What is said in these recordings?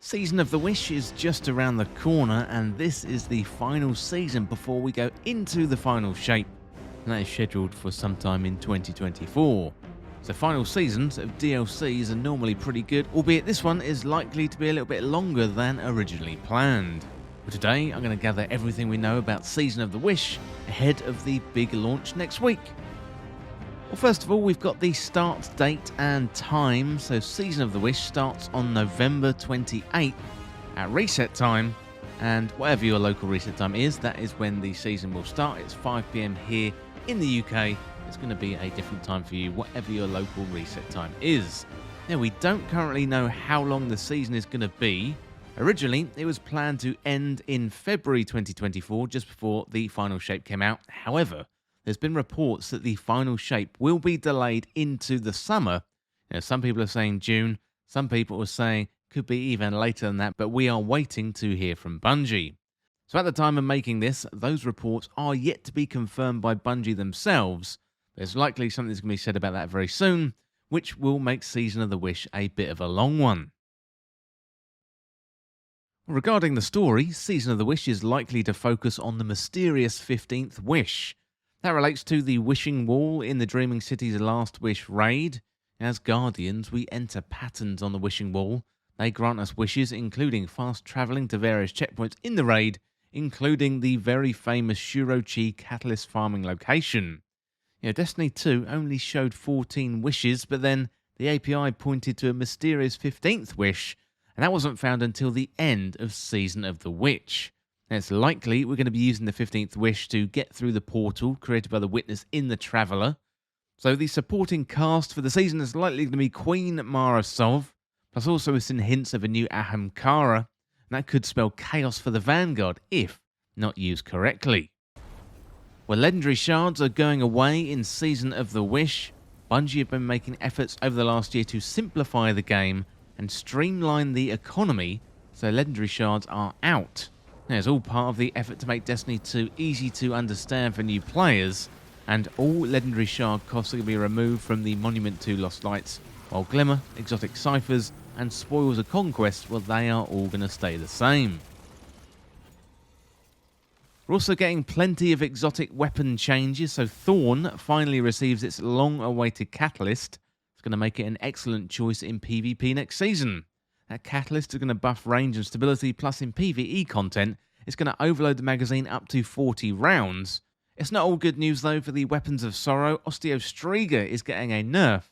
Season of the Wish is just around the corner, and this is the final season before we go into the final shape, and that is scheduled for sometime in 2024. So final seasons of DLCs are normally pretty good, albeit this one is likely to be a little bit longer than originally planned. But today I'm going to gather everything we know about Season of the Wish ahead of the big launch next week. Well, first of all, we've got the start date and time. So Season of the Wish starts on November 28th at reset time, and whatever your local reset time is, that is when the season will start. It's 5 PM here in the UK. It's going to be a different time for you, whatever your local reset time is. Now, we don't currently know how long the season is going to be. Originally, it was planned to end in February 2024, just before the final shape came out. However, there's been reports that the final shape will be delayed into the summer. Now, some people are saying June, some people are saying could be even later than that, but we are waiting to hear from Bungie. So at the time of making this, those reports are yet to be confirmed by Bungie themselves. There's likely something that's going to be said about that very soon, which will make Season of the Wish a bit of a long one. Regarding the story, Season of the Wish is likely to focus on the mysterious 15th wish. That relates to the wishing wall in the Dreaming City's Last Wish raid. As Guardians, we enter patterns on the wishing wall. They grant us wishes, including fast travelling to various checkpoints in the raid, including the very famous Shurochi catalyst farming location. Destiny 2 only showed 14 wishes, but then the API pointed to a mysterious 15th wish, and that wasn't found until the end of Season of the Witch. Now, it's likely we're going to be using the 15th wish to get through the portal created by the Witness in the Traveller. So the supporting cast for the season is likely going to be Queen Mara Sov, plus also we've seen hints of a new Ahamkara, and that could spell chaos for the Vanguard if not used correctly. Well, Legendary Shards are going away in Season of the Wish. Bungie have been making efforts over the last year to simplify the game and streamline the economy, so Legendary Shards are out. Now, it's all part of the effort to make Destiny 2 easy to understand for new players, and all Legendary Shard costs are going to be removed from the Monument 2 Lost Lights, while Glimmer, Exotic Ciphers, and Spoils of Conquest, well, they are all going to stay the same. We're also getting plenty of exotic weapon changes, so Thorn finally receives its long-awaited catalyst. It's going to make it an excellent choice in PvP next season. That catalyst is going to buff range and stability, plus in PvE content, it's going to overload the magazine up to 40 rounds. It's not all good news though for the Weapons of Sorrow. Osteo-Striga is getting a nerf,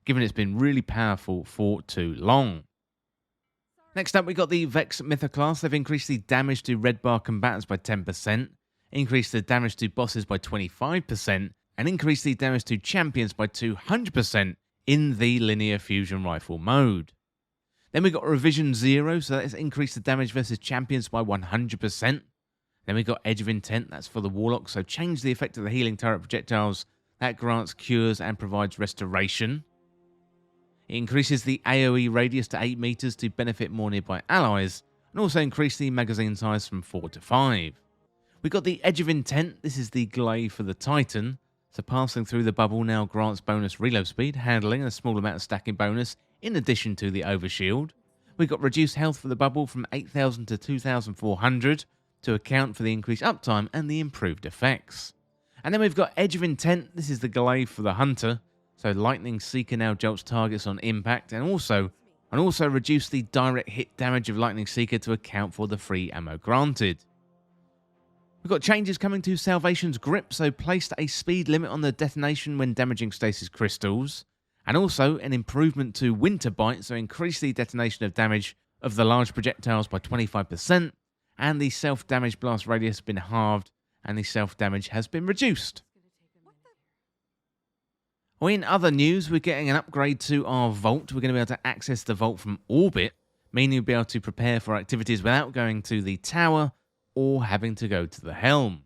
given it's been really powerful for too long. Next up, we got the Vex Mythoclast. They've increased the damage to red bar combatants by 10%, increased the damage to bosses by 25%, and increased the damage to champions by 200% in the linear fusion rifle mode. Then we got Revision 0, so that's increased the damage versus champions by 100%. Then we got Edge of Intent, that's for the Warlock, so change the effect of the healing turret projectiles. That grants cures and provides restoration. It increases the AoE radius to 8 meters to benefit more nearby allies, and also increase the magazine size from 4 to 5. We got the Edge of Intent, this is the glaive for the Titan, so passing through the bubble now grants bonus reload speed, handling, and a small amount of stacking bonus, in addition to the overshield. We got reduced health for the bubble from 8,000 to 2,400 to account for the increased uptime and the improved effects. And then we've got Edge of Intent, this is the glaive for the Hunter, so Lightning Seeker now jolts targets on impact, and also reduce the direct hit damage of Lightning Seeker to account for the free ammo granted. We've got changes coming to Salvation's Grip, so placed a speed limit on the detonation when damaging stasis crystals, and also an improvement to Winter Bite, so increase the detonation of damage of the large projectiles by 25%, and the self-damage blast radius has been halved, and the self-damage has been reduced. Well, in other news, we're getting an upgrade to our vault. We're going to be able to access the vault from orbit, meaning we'll be able to prepare for activities without going to the tower or having to go to the helm.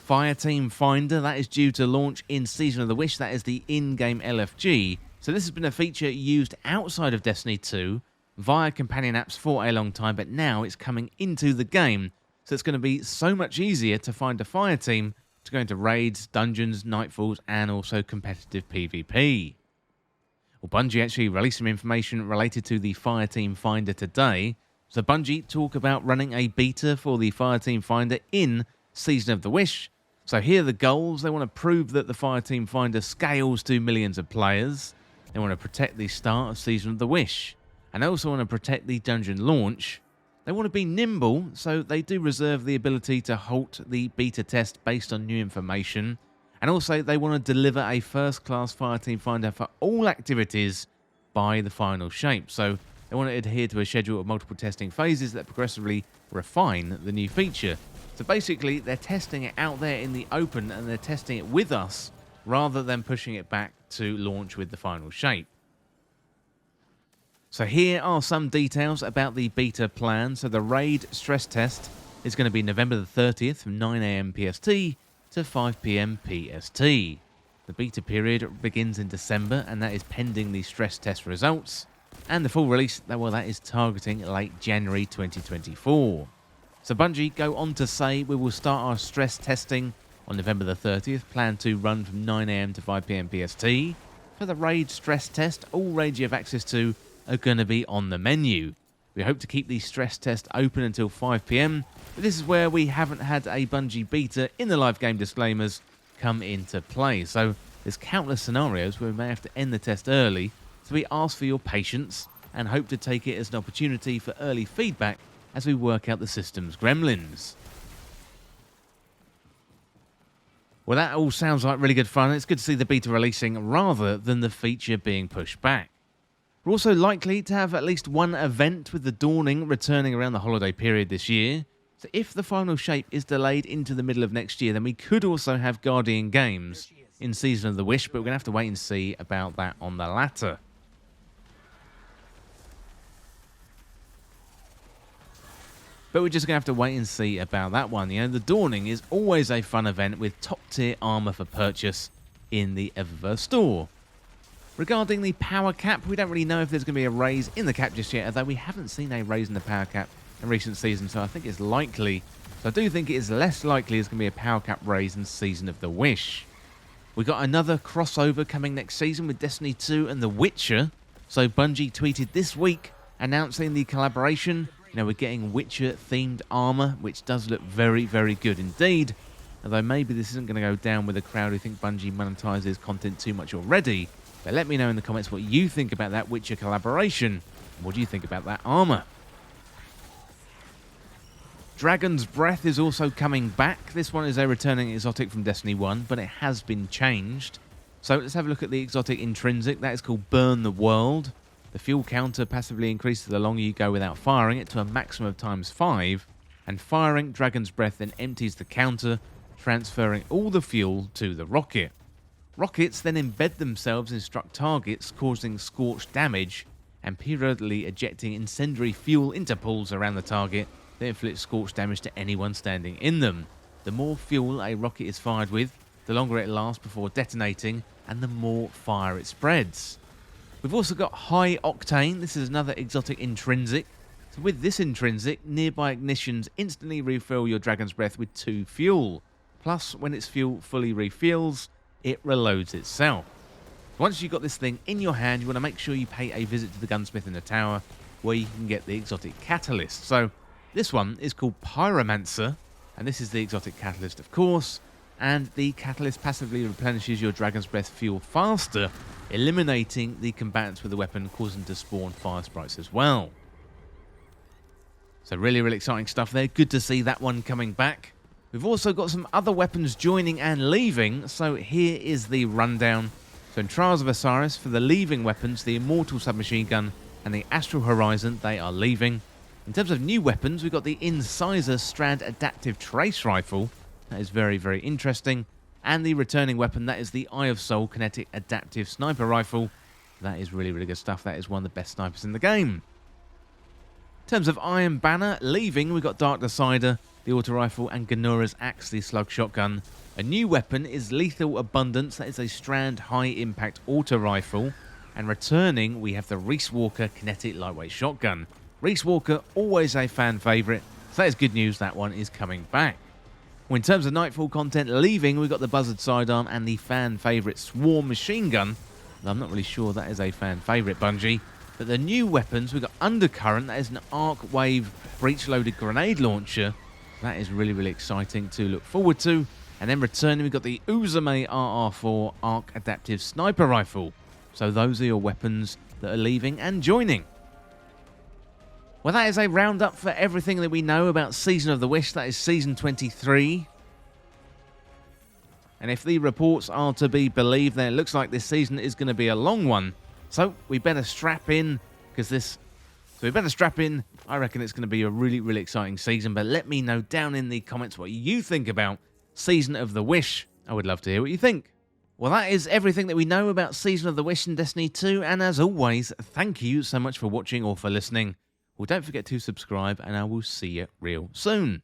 Fireteam Finder, that is due to launch in Season of the Wish. That is the in-game LFG. So this has been a feature used outside of Destiny 2 via companion apps for a long time, but now it's coming into the game. So it's going to be so much easier to find a fireteam to go into raids, dungeons, nightfalls, and also competitive PvP. Well, Bungie actually released some information related to the Fireteam Finder today. So Bungie talk about running a beta for the Fireteam Finder in Season of the Wish. So here are the goals. They want to prove that the Fireteam Finder scales to millions of players. They want to protect the start of Season of the Wish. And they also want to protect the dungeon launch. They want to be nimble, so they do reserve the ability to halt the beta test based on new information. And also they want to deliver a first-class Fireteam Finder for all activities by the final shape. So they want to adhere to a schedule of multiple testing phases that progressively refine the new feature. So basically, they're testing it out there in the open and they're testing it with us rather than pushing it back to launch with the final shape. So here are some details about the beta plan. So the raid stress test is going to be November the 30th from 9 AM PST to 5 PM PST. The beta period begins in December and that is pending the stress test results. And the full release, well, that is targeting late January 2024. So Bungie go on to say we will start our stress testing on November the 30th, planned to run from 9 AM to 5 PM PST. For the raid stress test, all raids you have access to are going to be on the menu. We hope to keep the stress test open until 5 PM, but this is where we haven't had a Bungie beta in the live game disclaimers come into play. So there's countless scenarios where we may have to end the test early, so we ask for your patience and hope to take it as an opportunity for early feedback as we work out the system's gremlins. Well, that all sounds like really good fun. It's good to see the beta releasing rather than the feature being pushed back. We're also likely to have at least one event with the Dawning returning around the holiday period this year. So if the final shape is delayed into the middle of next year, then we could also have Guardian Games in Season of the Wish, but we're going to have to wait and see about that on the latter. But we're just going to have to wait and see about that one. You know, the Dawning is always a fun event with top-tier armor for purchase in the Eververse store. Regarding the power cap, we don't really know if there's going to be a raise in the cap just yet, although we haven't seen a raise in the power cap in recent seasons, so I think it's likely. So I do think it is less likely there's going to be a power cap raise in Season of the Wish. We got another crossover coming next season with Destiny 2 and The Witcher. So Bungie tweeted this week announcing the collaboration. You know, we're getting Witcher-themed armor, which does look very, very good indeed. Although maybe this isn't going to go down with a crowd who think Bungie monetizes content too much already. But let me know in the comments what you think about that Witcher collaboration. What do you think about that armor? Dragon's Breath is also coming back. This one is a returning exotic from Destiny 1, but it has been changed. So let's have a look at the exotic intrinsic. That is called Burn the World. The fuel counter passively increases the longer you go without firing it to a maximum of ×5. And firing Dragon's Breath then empties the counter, transferring all the fuel to the rocket. Rockets then embed themselves in struck targets, causing scorched damage, and periodically ejecting incendiary fuel into pools around the target that inflict scorched damage to anyone standing in them. The more fuel a rocket is fired with, the longer it lasts before detonating, and the more fire it spreads. We've also got High Octane. This is another exotic intrinsic. So with this intrinsic, nearby ignitions instantly refill your Dragon's Breath with 2 fuel. Plus, when its fuel fully refuels, it reloads itself. Once you've got this thing in your hand, you want to make sure you pay a visit to the gunsmith in the tower where you can get the exotic catalyst. So this one is called Pyromancer, and this is the exotic catalyst, of course, and the catalyst passively replenishes your Dragon's Breath fuel faster, eliminating the combatants with the weapon, causing them to spawn fire sprites as well. So really, really exciting stuff there. Good to see that one coming back. We've also got some other weapons joining and leaving, so here is the rundown. So in Trials of Osiris, for the leaving weapons, the Immortal Submachine Gun and the Astral Horizon, they are leaving. In terms of new weapons, we've got the Incisor Strand Adaptive Trace Rifle. That is very, very interesting. And the returning weapon, that is the Eye of Soul Kinetic Adaptive Sniper Rifle. That is really, really good stuff. That is one of the best snipers in the game. In terms of Iron Banner, leaving, we've got Dark Decider, the Auto Rifle, and Ganura's Axe, the Slug Shotgun. A new weapon is Lethal Abundance. That is a Strand High Impact Auto Rifle. And returning, we have the Reese Walker Kinetic Lightweight Shotgun. Reese Walker, always a fan favourite. So that is good news, that one is coming back. Well, in terms of Nightfall content leaving, we've got the Buzzard Sidearm and the fan favourite Swarm Machine Gun. I'm not really sure that is a fan favourite, Bungie. But the new weapons, we've got Undercurrent, that is an arc wave breech-loaded grenade launcher. That is really, really exciting to look forward to. And then returning, we've got the Uzume RR4 arc adaptive sniper rifle. So those are your weapons that are leaving and joining. Well, that is a roundup for everything that we know about Season of the Wish. That is Season 23. And if the reports are to be believed, then it looks like this season is going to be a long one. So we better strap in, I reckon it's going to be a really, really exciting season. But let me know down in the comments what you think about Season of the Wish. I would love to hear what you think. Well, that is everything that we know about Season of the Wish in Destiny 2. And as always, thank you so much for watching or for listening. Well, don't forget to subscribe, and I will see you real soon.